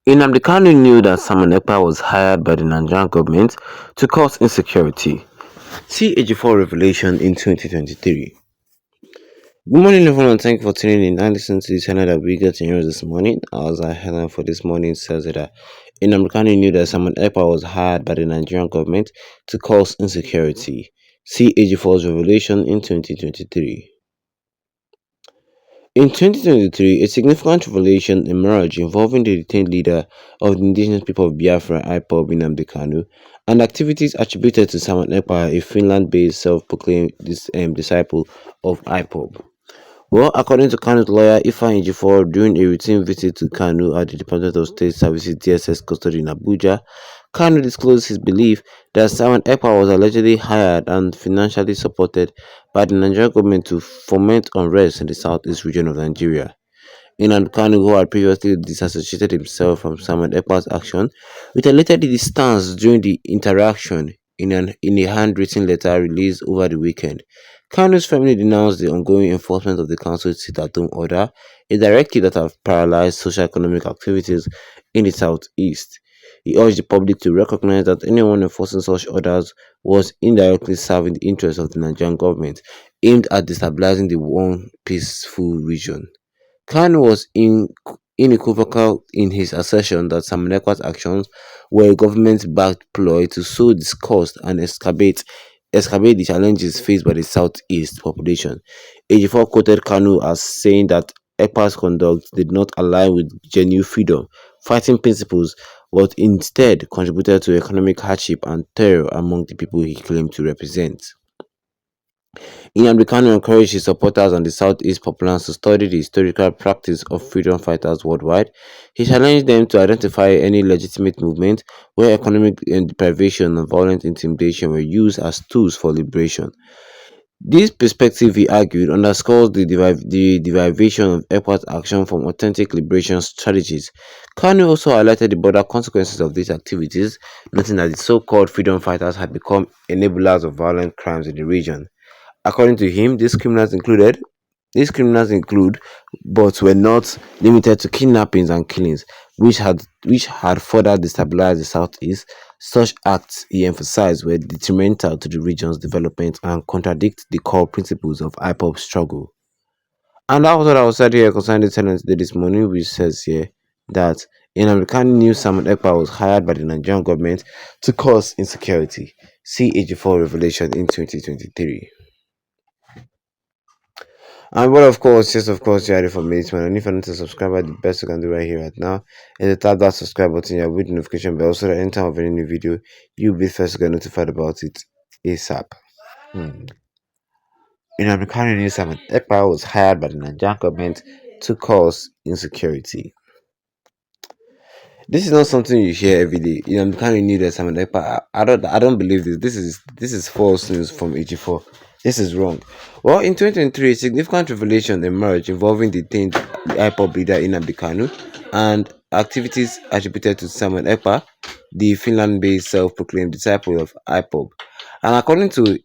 Nnamdi Kanu knew that Simon Ekpa was hired by the Nigerian government to cause insecurity. See Ejiofor revelation in 2023. Good morning, everyone, and thank you for tuning in and listening to the channel that we get in yours this morning. As our headline for this morning says that Nnamdi Kanu knew that Simon Ekpa was hired by the Nigerian government to cause insecurity. See Ejiofor's revelation in 2023. In 2023, a significant revelation emerged involving the detained leader of the indigenous people of Biafra, IPOB, Nnamdi Kanu, and activities attributed to Simon Ekpa, a Finland-based self-proclaimed disciple of IPOB. Well, according to Kanu's lawyer Ifeanyi Ejiofor, during a routine visit to Kanu at the Department of State Services DSS custody in Abuja, Kanu disclosed his belief that Simon Ekpa was allegedly hired and financially supported by the Nigerian government to foment unrest in the southeast region of Nigeria. Nnamdi Kanu, who had previously disassociated himself from Simon Ekpa's action, retaliated his stance during the interaction in a handwritten letter released over the weekend. Kanu's firmly denounced the ongoing enforcement of the council's sit-at-home order, a directive that has paralyzed socio-economic activities in the southeast. He urged the public to recognize that anyone enforcing such orders was indirectly serving the interests of the Nigerian government, aimed at destabilizing the one peaceful region. Kanu was unequivocal in his assertion that Simon Ekpa's actions were a government-backed ploy to sow disgust and exacerbate the challenges faced by the Southeast population. Ejiofor quoted Kanu as saying that Ekpa's conduct did not align with genuine freedom fighting principles, but instead contributed to economic hardship and terror among the people he claimed to represent. Nnamdi Kanu encouraged his supporters and the Southeast populace to study the historical practice of freedom fighters worldwide. He challenged them to identify any legitimate movement where economic deprivation and violent intimidation were used as tools for liberation. This perspective, he argued, underscores the derivation of Ekpa's action from authentic liberation strategies. Kanu also highlighted the broader consequences of these activities, noting that the so-called freedom fighters had become enablers of violent crimes in the region. According to him, these criminals include, but were not limited to kidnappings and killings, which had further destabilized the southeast. Such acts, he emphasized, were detrimental to the region's development and contradict the core principles of IPOB struggle. And that was what I was said here concerning the tenant today this morning, which says here that in American news, Simon Ekpa was hired by the Nigerian government to cause insecurity. See Ejiofor revelation in 2023. And well, of course, yes, of course, you are for me, man. And if you're not a subscriber, the best you can do right here, right now, is to tap that subscribe button, your with notification bell, so that anytime of any new video, you'll be first to get notified about it ASAP. In American news, Simon Ekpa was hired by the Nigerian government to cause insecurity. This is not something you hear every day. In American news, that Simon Ekpa, I don't believe this. This is false news from AG4. This is wrong. Well, in 2023, a significant revelation emerged involving the detained IPOB leader Nnamdi Kanu and activities attributed to Simon Ekpa, the Finland-based self-proclaimed disciple of IPOB. And according to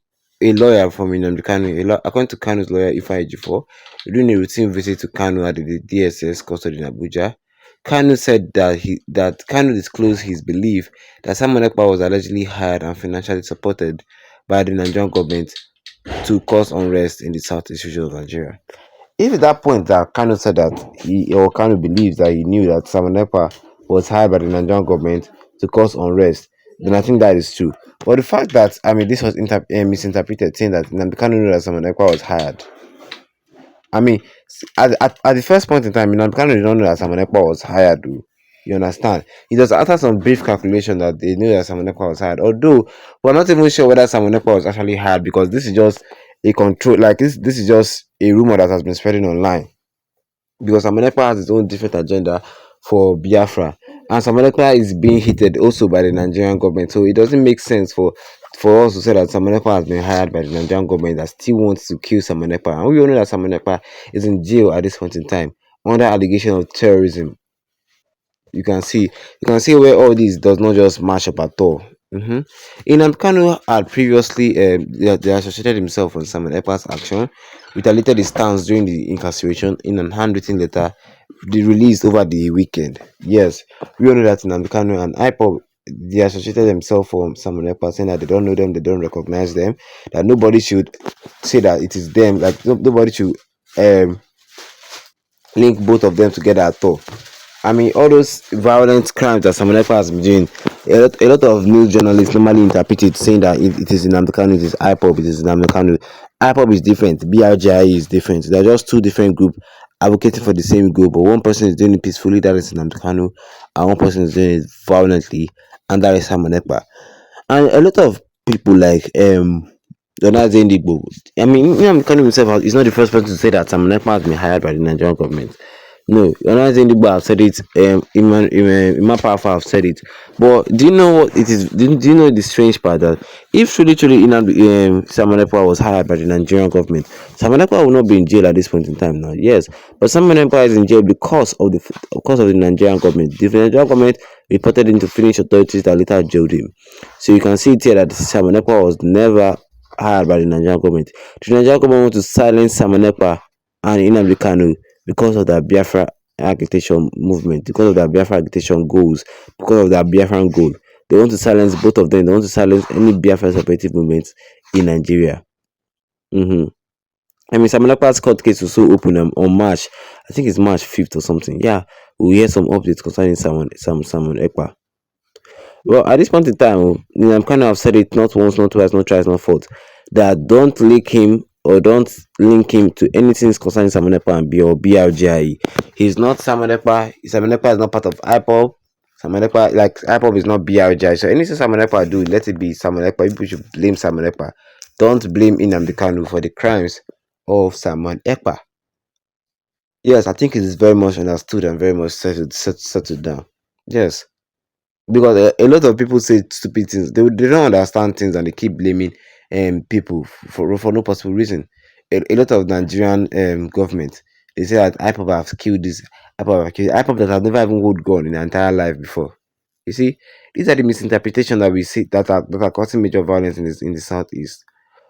a lawyer from Nnamdi Kanu, according to Kanu's lawyer Ifeanyi Ejiofor, during a routine visit to Kanu at the DSS custody in Abuja, Kanu said that Kanu disclosed his belief that Simon Ekpa was allegedly hired and financially supported by the Nigerian government to cause unrest in the southeast region of Nigeria. If at that point that Kanu said that Kanu believes that he knew that Simon Ekpa was hired by the Nigerian government to cause unrest, then I think that is true. But the fact that this was misinterpreted, saying that Kanu knew that Simon Ekpa was hired. At the first point in time, Kanu did not know that Simon Ekpa was hired. You understand? It was after some brief calculation that they knew that Simon Ekpa was hired. Although we're not even sure whether Simon Ekpa was actually hired, because this is just a control, like this is just a rumor that has been spreading online. Because Simon Ekpa has his own different agenda for Biafra, and Simon Ekpa is being heated also by the Nigerian government. So it doesn't make sense for us to say that Simon Ekpa has been hired by the Nigerian government that still wants to kill Simon Ekpa. And we all know that Simon Ekpa is in jail at this point in time under allegation of terrorism. You can see where all this does not just match up at all. Nnamdi Kanu had previously associated himself with Simon Ekpa's action retaliated his stance during the incarceration in an handwritten letter they released over the weekend. Yes, we all know that in Kanu and IPOB they associated themselves from Simon Ekpa, saying that they don't know them, they don't recognize them, that nobody should say that it is them, like nobody should um link both of them together at all. I mean, all those violent crimes that Simon Ekpa has been doing, a lot of news journalists normally interpret it saying that it is in Kanu, it is IPOB, it is in Kanu. IPOB is different, BRGI is different. They're just two different groups advocating for the same goal, but one person is doing it peacefully, that is in Kanu, and one person is doing it violently, and that is Simon Ekpa. And a lot of people like Donald Zendigbo. I mean, Kanu himself is not the first person to say that Simon Ekpa has been hired by the Nigerian government. No, Donald Zendigbo have said it. Iman Powerful have said it. But do you know what it is? Do you know the strange part that if truly Simon Ekpa was hired by the Nigerian government, Simon Ekpa will not be in jail at this point in time now. Yes, but Simon Ekpa is in jail because of the Nigerian government. The Nigerian government reported him to Finnish authorities that later jailed him. So you can see it here that Simon Ekpa was never hired by the Nigerian government. The Nigerian government want to silence Simon Ekpa and Nnamdi Kanu because of their Biafra agitation movement, because of their Biafra agitation goals, because of their Biafran goal. They want to silence both of them. They want to silence any Biafra separative movements in Nigeria. Mm-hmm. I mean, Simon Ekpa's court case was so open on March, I think it's March 5th or something. Yeah, we'll hear some updates concerning Simon Ekpa. Well, at this point in time, I'm kind of said it not once, not twice, not thrice, not fourth, that don't link him or don't link him to anything concerning Simon Ekpa and B or BRGIE. He's not Simon Ekpa. Simon Ekpa is not part of IPOB. Simon Ekpa, like IPOB is not BRGIE. So anything Simon Ekpa do, let it be Simon Ekpa. People should blame Simon Ekpa. Don't blame Nnamdi Kanu for the crimes of Simon Ekpa. Yes, I think it is very much understood and very much settled down. Yes. Because a lot of people say stupid things. They don't understand things and they keep blaming people for no possible reason. A lot of Nigerian government they say that IPOB have killed this, IPOB have killed IPOB that have never even hold gun in their entire life before. You see, these are the misinterpretation that we see that are causing major violence in the southeast.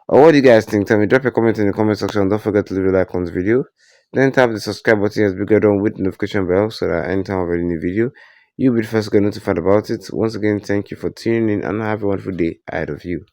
Or what do you guys think? Tell me, drop a comment in the comment section. Don't forget to leave a like on the video. Then tap the subscribe button as bigger done with notification bell so that anytime I have a new video, you'll be the first to get notified about it. Once again, thank you for tuning in and have a wonderful day ahead of you.